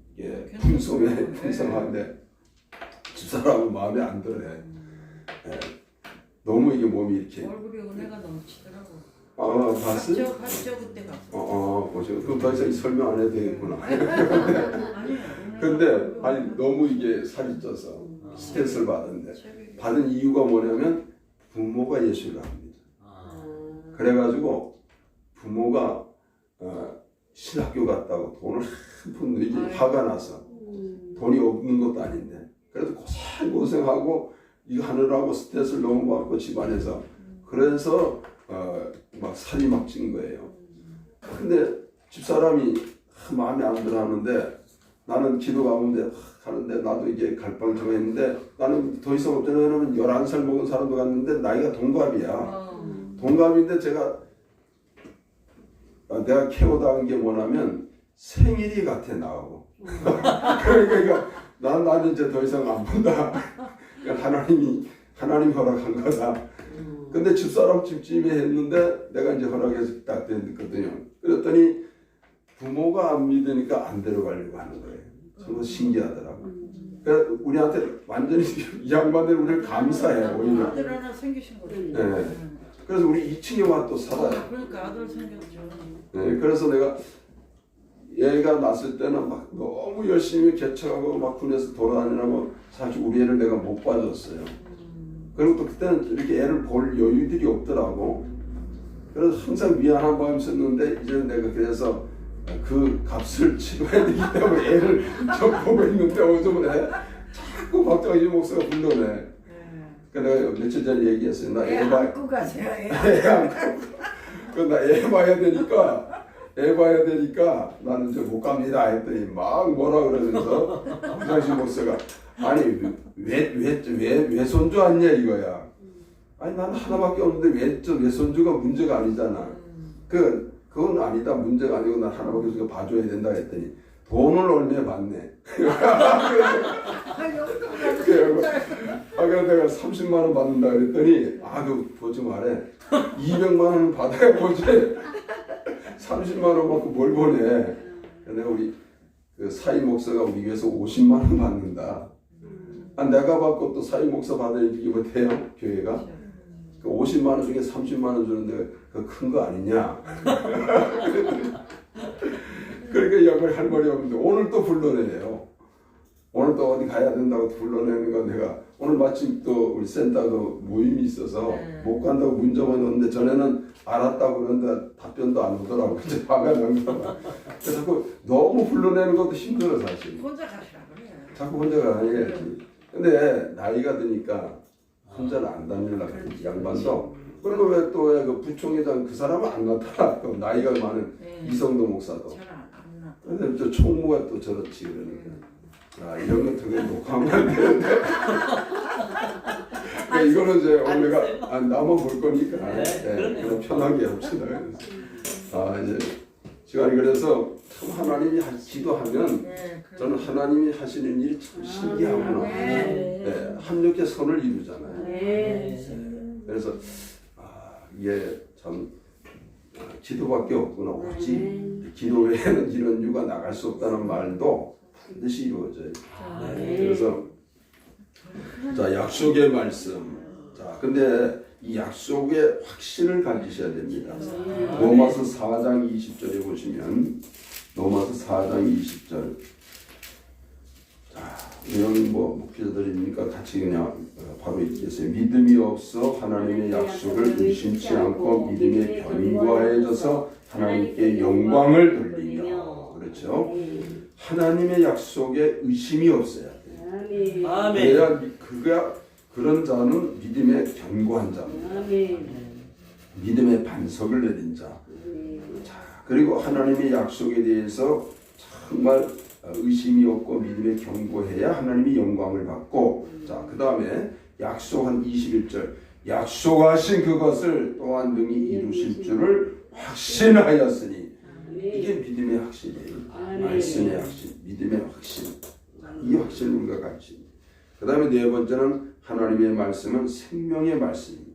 풍성한데 집사람은 마음에 안 들어. 너무 이게 몸이 이렇게 얼굴에 은혜가 넘치더라고. 봤어? 봤죠 그때 봤어. 보시고 그럼 더 이상 설명 안 해도 되겠구나. 아니. 근데 너무 이게 살이 쪄서 스트레스를 받은데 받은 이유가 뭐냐면 부모가 예수를 합니다. 그래가지고 부모가 신학교 갔다고 돈을 한 푼 내기 화가 나서 돈이 없는 것도 아닌데 그래도 고생하고 이거 하느라고 스트레스를 너무 받고 집안에서 그래서 막 살이 막 찐 거예요. 근데 집사람이 마음에 안 들어 하는데 나는 기도 가운데 하는데 나도 이게 갈팡질팡 했는데 나는 더 이상 없잖아요. 왜냐면 11살 먹은 사람도 갔는데 나이가 동갑이야. 동갑인데 내가 케어당한 게 뭐냐면 생일이 같아 나하고. 그러니까 나는 이제 더 이상 안 본다. 하나님이 허락한 거다. 근데 집사람 집집에 했는데 내가 이제 허락해서 딱 됐거든요. 그랬더니 부모가 안 믿으니까 안 데려가려고 하는 거예요. 정말 신기하더라고. 그래서 우리한테 완전히 이 양반들 우리를 감사해 오히려. 아들 하나 생기신 거죠. 네. 그래서 우리 2층에 와 또 살아요. 그러니까 아들 생겼죠. 네, 그래서 내가 얘가 났을 때는 막 너무 열심히 개척하고 막 군에서 돌아다니라고 사실 우리 애를 내가 못 봐줬어요. 그리고 또 그때는 이렇게 애를 볼 여유들이 없더라고. 그래서 항상 미안한 마음이 있었는데 이제 내가 그래서 그 값을 치러야 되기 때문에 애를 좀 보고 있는데 어쩌면 자꾸 박정희 목사가 불러내. 그러니까 내가 며칠 전에 얘기했어요. 나 애 안고 가세요. 나 애 봐야 되니까 나는 이제 못 갑니다 했더니 막 뭐라 그러면서 박정희 목사가 아니 왜 손주 왔냐 이거야. 아니 나는 하나밖에 없는데 왜 손주가 문제가 아니잖아. 그건 아니다. 문제가 아니고 난 하나밖에 없으니까 봐줘야 된다 했더니 돈을 얼마 받네. 그래서 내가 30만 원 받는다 그랬더니 그거 보지 말해. 200만 원 받아야 보지. 30만 원 받고 뭘 보내. 내가 우리 그 사이 목사가 우리 교회에서 50만 원 받는다. 내가 받고 또 사이 목사 받으니 이게 뭐 돼요? 교회가? 그 50만 원 중에 30만 원 주는데 그 큰 거 아니냐? 그러니까 양말 할 말이 없는데 오늘 또 불러내요. 오늘 또 어디 가야 된다고 불러내는 건 내가 오늘 마침 또 우리 센터도 모임이 있어서 못 간다고 문자만 넣었는데 전에는 알았다고 그러는데 답변도 안 오더라고. 이제 화가 난가 봐. 그래서 자꾸 너무 불러내는 것도 힘들어 사실. 혼자 가시라 그래. 자꾸 혼자 가야지. 근데 나이가 드니까 혼자는 안 다니려고 양반도. 그리고 왜 또 그 부총회장 그 사람은 안 나타나. 또 나이가 많은 이성도 목사도. 잘 안 나타. 근데 또 총무가 또 저렇지 그러니까. 이런 거 되게 녹화하면 안 되는데. 그러니까 이거는 이제 우리가 나만 볼 거니까 그냥 편하게 합시다. 이제 시간이 그래서 참 하나님이 기도하면 네, 저는 하나님이 하시는 일이 참 신기하구나. 네, 합력의 선을 이루잖아요. 그래서 이게 참 기도밖에 없구나. 오직 기도 외에는 이런 유가 나갈 수 없다는 말도 반드시 이루어져요. 그래서 자, 약속의 말씀. 자, 근데 이 약속의 확신을 가지셔야 됩니다. 로마서 4장 20절에 보시면 로마서 4장 20절. 자, 내용은 뭐 목회자들이니까 같이 그냥 바로 읽겠어요. 믿음이 없어 하나님의 약속을 의심치 않고 믿음에 견고해져서 하나님께 영광을 돌리며. 그렇죠? 하나님의 약속에 의심이 없어야 돼요. 그래야 그런 자는 믿음에 견고한 자입니다. 믿음의 반석을 내린 자. 자, 그리고 하나님의 약속에 대해서 정말 의심이 없고 믿음에 견고해야 하나님이 영광을 받고. 자, 그 다음에 약속한 21절. 약속하신 그것을 또한 능히 이루실 줄을 확신하였으니. 이게 믿음의 확신이에요. 말씀의 확신, 믿음의 확신. 이 확신을 우리가 가지고. 그 다음에 네 번째는 하나님의 말씀은 생명의 말씀입니다.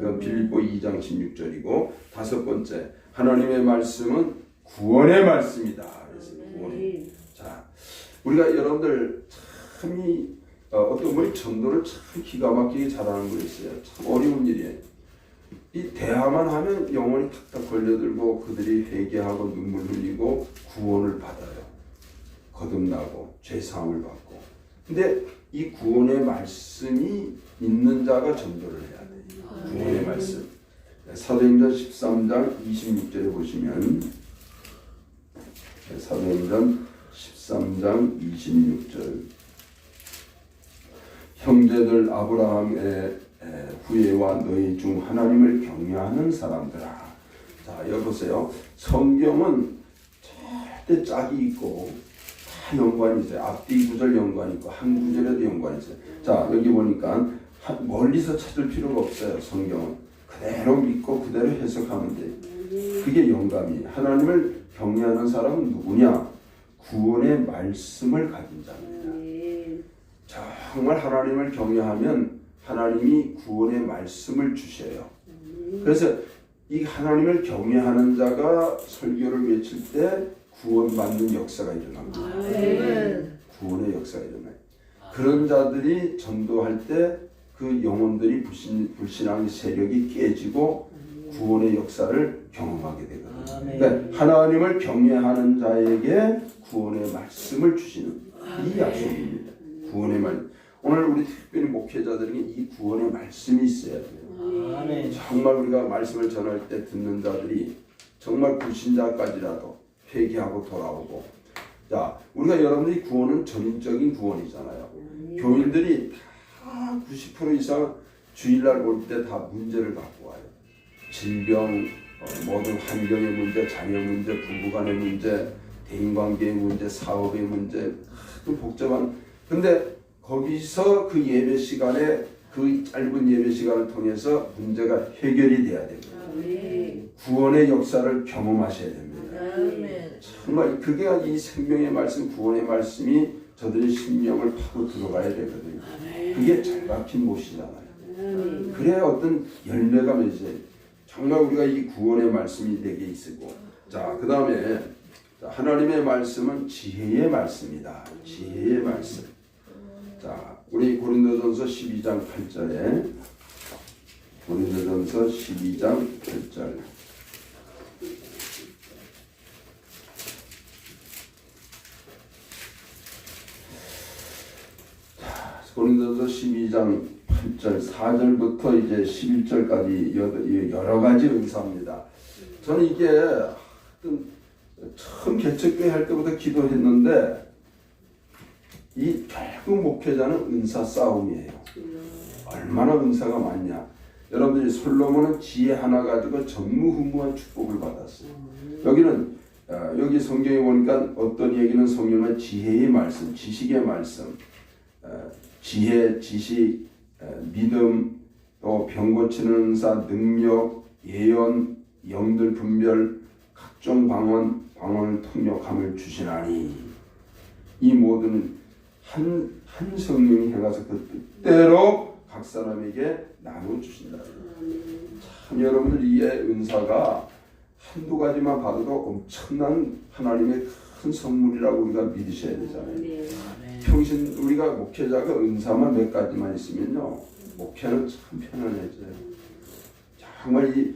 이건 빌립보 2장 16절이고, 다섯 번째 하나님의 말씀은 구원의 말씀이다. 그래서 구원. 자, 우리가 여러분들 참이 어떤 분이 전도를 참 기가 막히게 잘하는 분이 있어요. 참 어려운 일이에요. 이 대화만 하면 영혼이 탁탁 걸려들고 그들이 회개하고 눈물 흘리고 구원을 받아요. 거듭나고 죄사함을 받고. 근데 이 구원의 말씀이 있는 자가 전도를 해야 돼요. 구원의 말씀. 사도행전 13장 26절에 보시면 사도행전 13장 26절. 형제들 아브라함의 후예와 너희 중 하나님을 경외하는 사람들아. 자, 여보세요. 성경은 절대 짝이 있고 다 연관이 있어요. 앞뒤 구절 연관이 있고 한 구절에도 연관이 있어요. 자, 여기 보니까 멀리서 찾을 필요가 없어요. 성경은 그대로 믿고 그대로 해석하면 돼요. 그게 영감이. 하나님을 경외하는 사람은 누구냐? 구원의 말씀을 가진 자입니다. 정말 하나님을 경외하면 하나님이 구원의 말씀을 주셔요. 그래서 이 하나님을 경외하는 자가 설교를 외칠 때 구원받는 역사가 일어납니다. 구원의 역사가 일어나요. 그런 자들이 전도할 때 그 영혼들이 불신앙의 세력이 깨지고 구원의 역사를 경험하게 되거든요. 그러니까 하나님을 경외하는 자에게 구원의 말씀을 주시는 이 약속입니다. 구원의 말. 오늘 우리 특별히 목회자들에게 이 구원의 말씀이 있어야 돼요. 정말 우리가 말씀을 전할 때 듣는 자들이 정말 불신자까지라도 회개하고 돌아오고. 자, 우리가 여러분들이 구원은 전인적인 구원이잖아요. 교인들이 다 90% 이상 주일날 올 때 다 문제를 갖고 와요. 질병, 모든 환경의 문제, 자녀 문제, 부부간의 문제, 대인관계의 문제, 사업의 문제, 좀 복잡한. 근데 거기서 그 예배 시간에 그 짧은 예배 시간을 통해서 문제가 해결이 돼야 됩니다. 구원의 역사를 경험하셔야 됩니다. 정말 그게 이 생명의 말씀, 구원의 말씀이 저들의 심령을 파고 들어가야 되거든요. 그게 잘 박힌 못이잖아요. 그래야 어떤 열매가 맺어요. 정말 우리가 이 구원의 말씀이 내게 있고. 자, 그 다음에 하나님의 말씀은 지혜의 말씀이다. 지혜의 말씀. 자, 우리 고린도전서 12장 8절에 고린도전서 12장 8절. 고린도전서 12장 8절 4절부터 이제 11절까지 여러 가지 은사입니다. 저는 이게 처음 개척교회 할 때부터 기도했는데 이 결국 목회자는 은사 싸움이에요. 얼마나 은사가 많냐. 여러분들이 솔로몬은 지혜 하나 가지고 전무후무한 축복을 받았어요. 여기는 여기 성경에 보니까 어떤 얘기는 성경은 지혜의 말씀, 지식의 말씀, 지혜, 지식, 믿음, 또 병 고치는 은사, 능력, 예언, 영들 분별, 각종 방언, 방언을 통역함을 주시나니 이 모든 한 성령이 행하서 그 뜻대로 각 사람에게 나누어 주신다. 참 여러분들 이 은사가 한두 가지만 받아도 엄청난 하나님의 큰 선물이라고 우리가 믿으셔야 되잖아요. 평신 우리가 목회자가 은사만 몇 가지만 있으면요 목회는 참 편안해져요. 정말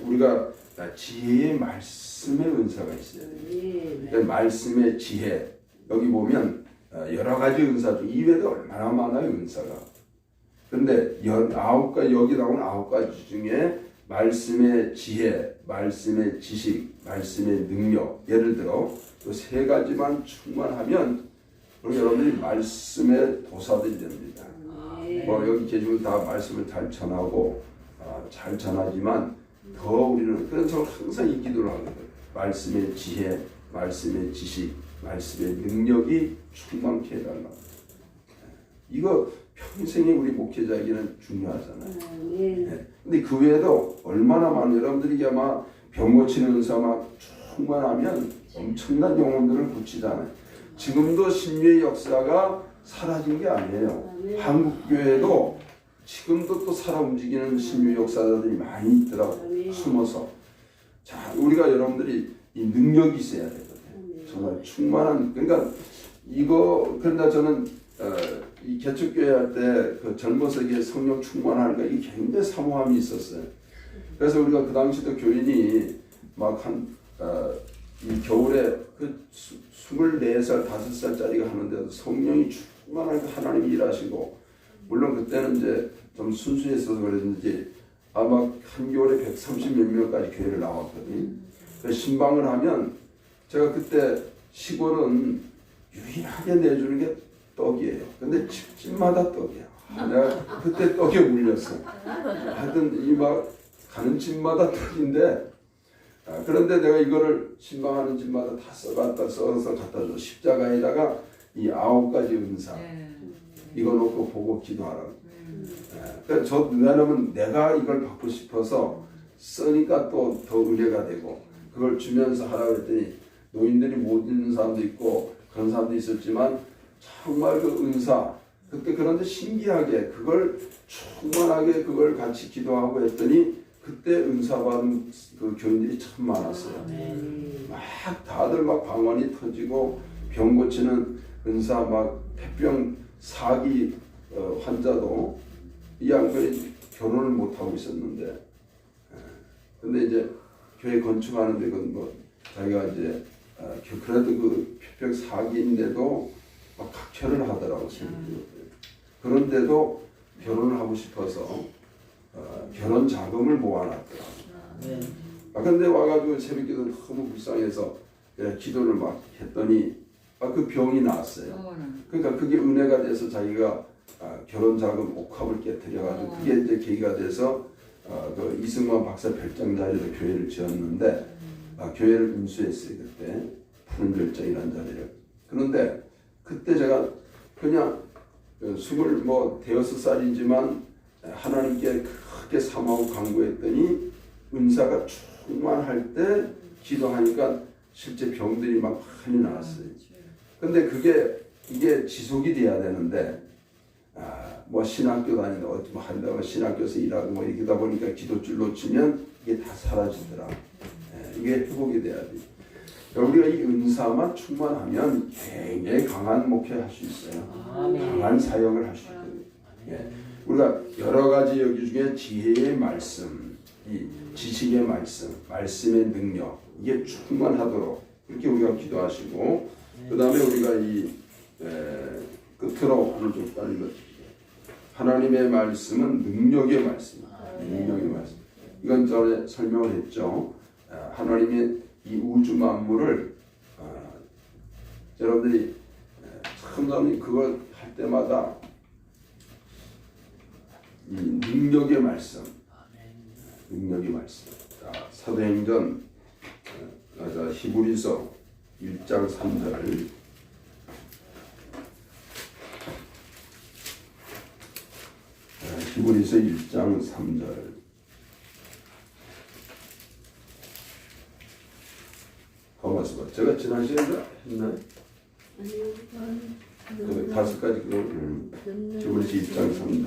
우리가 지혜의 말씀의 은사가 있어야 돼요. 말씀의 지혜 여기 보면 여러 가지 은사 중 이외에도 얼마나 많아요 은사가. 그런데 9가지 여기 나온 9가지 중에 말씀의 지혜, 말씀의 지식, 말씀의 능력 예를 들어 이 3가지만 충만하면 그럼 여러분들이 말씀의 도사들이 됩니다. 뭐 여기 계시면 다 말씀을 잘 전하고 잘 전하지만 더 우리는 그래서 항상 이 기도를 하거든요. 말씀의 지혜, 말씀의 지식, 말씀의 능력이 충만케 해달라. 이거 평생에 우리 목회자에게는 중요하잖아요. 근데 그 외에도 얼마나 많은 여러분들이 아마 병 고치는 은사만 충만하면 엄청난 영혼들을 고치잖아요. 지금도 신유의 역사가 사라진 게 아니에요. 한국 교회도 지금도 또 살아 움직이는 신유의 역사자들이 많이 있더라고 숨어서. 자, 우리가 여러분들이 이 능력이 있어야 되거든요. 정말 충만한 그러니까 이거 그런데 저는 이 개척교회 할 때 그 젊어서기에 성령 충만하니까 이게 굉장히 사모함이 있었어요. 그래서 우리가 그 당시도 교인이 막 이 겨울에 그 24살, 5살짜리가 하는데도 성령이 충만하게 하나님이 일하시고 물론 그때는 이제 좀 순수했어서 그랬는지 아마 한겨울에 130 몇 명까지 교회를 나왔거든요. 그래서 신방을 하면 제가 그때 시골은 유일하게 내주는 게 떡이에요. 근데 집집마다 떡이야. 내가 그때 떡에 물렸어. 하여튼 이 막 가는 집마다 떡인데 그런데 내가 이거를 신방하는 집마다 다 써서 갖다 줘. 십자가에다가 이 9가지 은사 이거 놓고 보고 기도하라고. 그래서 왜냐면 내가 이걸 받고 싶어서 쓰니까 또 더 은혜가 되고 그걸 주면서 하라고 했더니 노인들이 못 있는 사람도 있고 그런 사람도 있었지만 정말 그 은사 그때 그런데 신기하게 그걸 충만하게 그걸 같이 기도하고 했더니 그때 은사 받은 그 교인들이 참 많았어요. 막 다들 막 방언이 터지고 병 고치는 은사 막 폐병 사기 환자도 이 양반이 결혼을 못 하고 있었는데 근데 이제 교회 건축하는 데 뭐 자기가 이제 그래도 그 폐병 사기인데도 막 각혈을 하더라고. 그런데도 결혼을 하고 싶어서 결혼 자금을 모아놨더라고. 근데 와가지고 새벽기도 너무 불쌍해서 기도를 막 했더니 그 병이 나았어요. 그러니까 그게 은혜가 돼서 자기가 결혼 자금 옥합을 깨뜨려가지고 그게 이제 계기가 돼서 그 이승만 박사 별장 자리로 교회를 지었는데 교회를 인수했어요. 그때 푸른 별장이라는 자리를. 그런데 그때 제가 그냥 26살이지만 하나님께 크게 사모하고 간구했더니 은사가 충만할 때 기도하니까 실제 병들이 막 많이 나왔어요. 근데 이게 지속이 돼야 되는데 뭐 신학교 다니는 뭐 한다고 신학교에서 일하고 뭐 이러다 보니까 기도줄 놓치면 이게 다 사라지더라. 이게 회복이 돼야 돼. 우리가 이 은사만 충만하면 굉장히 강한 목회할 수 있어요. 강한 사역을 할 수 있거든요. 우리가 여러 가지 여기 중에 지혜의 말씀, 이 지식의 말씀, 말씀의 능력 이게 충만하도록 그렇게 우리가 기도하시고 그 다음에 우리가 이 끝으로 오늘 좀 빨리 하나님의 말씀은 능력의 말씀, 능력의 말씀. 이건 전에 설명을 했죠. 하나님의 이 우주 만물을 여러분들이 참 그걸 할 때마다 이 능력의 말씀, 능력의 말씀. 자, 사도행전 히브리서 1장 3절. 히브리서 1장 3절. 거기서 제가 지난 시간에 했나요? 그 5가지 히브리서 1장 3절.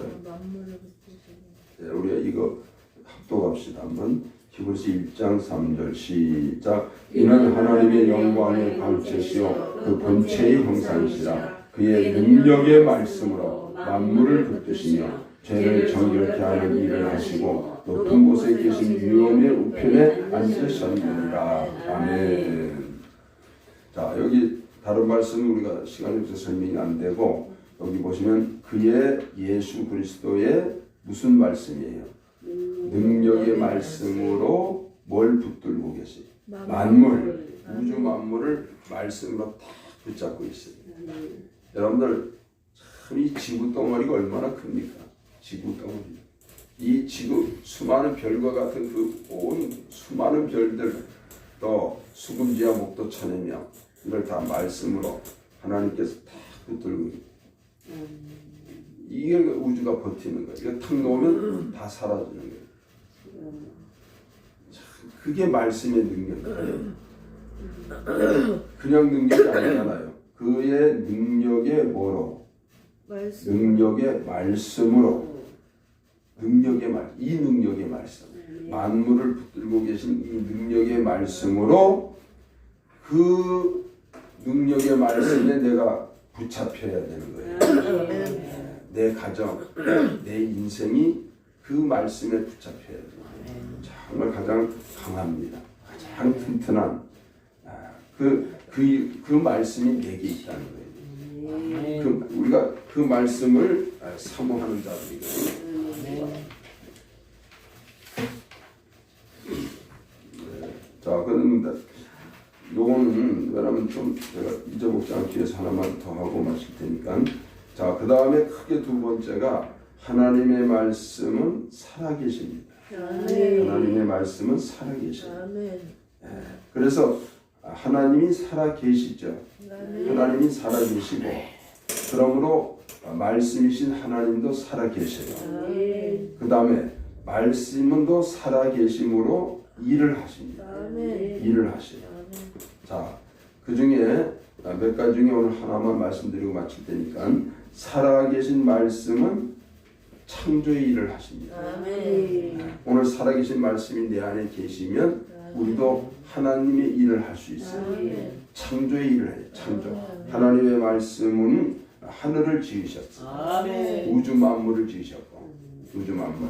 네, 우리가 이거 합독합시다. 한번 히브리서 1장 3절 시작. 이는 하나님의 영광의 광채시요 그 본체의 형상이시라. 그의 능력의 말씀으로 만물을 붙드시며 죄를 정결케 하는 일을 하시고 높은 곳에 계신 위엄의 우편에 앉으셨느니라. 아멘. 자, 여기 다른 말씀은 우리가 시간이 없어서 설명이 안 되고, 여기 보시면 그의 예수 그리스도의 무슨 말씀이에요? 능력의 말씀으로 뭘 붙들고 계세요? 만물, 우주 만물을 말씀으로 다 붙잡고 있어요. 여러분들 참 이 지구 덩어리가 얼마나 큽니까? 지구 덩어리. 이 지구 수많은 별과 같은 그 온 수많은 별들, 또 수금지와 목도 천해명, 이걸 다 말씀으로 하나님께서 다 붙들고 이게 우주가 버티는 거예요. 이거 탁 놓으면 다 사라지는 거예요. 참, 그게 말씀의 능력이에요. 그냥 능력이 아니잖아요. 그의 능력의 뭐로? 능력의 말씀으로. 능력의 말, 이 능력의 말씀, 만물을 붙들고 계신 이 능력의 말씀으로 그 능력의 말씀에 내가 붙잡혀야 되는 거예요. 내 가정, 내 인생이 그 말씀에 붙잡혀야 돼요. 정말 가장 강합니다. 가장 튼튼한 그 말씀이 내게 있다는 거예요. 우리가 그 말씀을 사모하는 자들이거든요. 자, 그런데 요거는 왜냐면 좀 제가 잊어먹지 않기 위해서 하나만 더 하고 마실 테니까. 자, 그 다음에 크게 두 번째가 하나님의 말씀은 살아계십니다. 하나님의 말씀은 살아계십니다. 그래서 하나님이 살아계시죠. 하나님이 살아계시고, 그러므로 말씀이신 하나님도 살아계셔요. 그 다음에 말씀은 또 살아계심으로 일을 하십니다. 일을 하셔요. 자, 그 중에 몇 가지 중에 오늘 하나만 말씀드리고 마칠 테니까, 살아계신 말씀은 창조의 일을 하십니다. 오늘 살아계신 말씀이 내 안에 계시면 우리도 하나님의 일을 할 수 있어요. 창조의 일을 해요. 창조. 하나님의 말씀은 하늘을 지으셨어요. 우주 만물을 지으셨고, 우주 만물.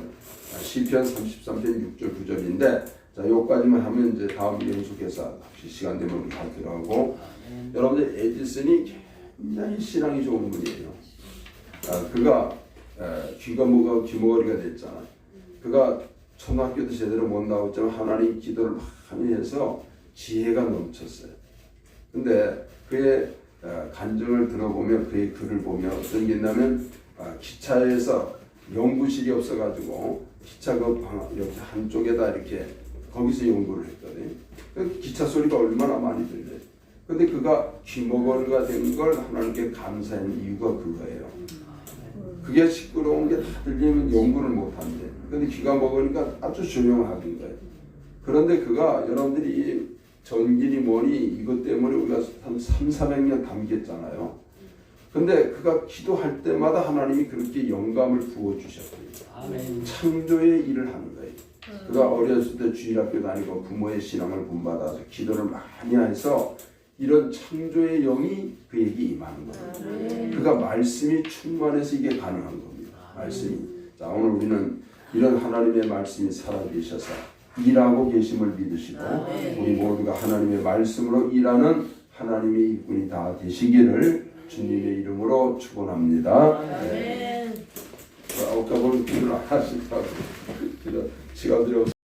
시편 33편 6절 9절인데, 자, 요까지만 하면 이제 다음 연속해서 시간 되면 우리 다 들어가고, 여러분들 에디슨이 굉장히 신앙이 좋은 분이에요. 그가 귀머거리가 됐잖아. 그가 초등학교도 제대로 못 나왔지만 하나님 기도를 많이 해서 지혜가 넘쳤어요. 근데 그의 간증을 들어보면, 그의 글을 보면 어떤 게 있냐면, 기차에서 연구실이 없어가지고 기차 그 옆 한쪽에다 이렇게 거기서 연구를 했거든요. 그 기차 소리가 얼마나 많이 들려요. 근데 그가 귀머거리가 된 걸 하나님께 감사한 이유가 그거예요. 그게 시끄러운 게 다 들리면 연구를 못한대. 근데 귀가 먹으니까 아주 조용하던 거예요. 그런데 그가, 여러분들이 전기니 뭐니 이것 때문에 우리가 한 300~400년 담겼잖아요. 근데 그가 기도할 때마다 하나님이 그렇게 영감을 부어주셨거든요. 창조의 일을 하는 거예요. 그가 어렸을 때 주일학교 다니고 부모의 신앙을 본받아서 기도를 많이 해서 이런 창조의 영이 그에게 임하는 거예요. 그가 말씀이 충만해서 이게 가능한 겁니다. 말씀이. 자, 오늘 우리는 이런 하나님의 말씀이 살아계셔서 일하고 계심을 믿으시고, 우리 모두가 하나님의 말씀으로 일하는 하나님의 일꾼이 다 되시기를 주님의 이름으로 축원합니다. 아까 보는 기도를 하시다고 시간 들여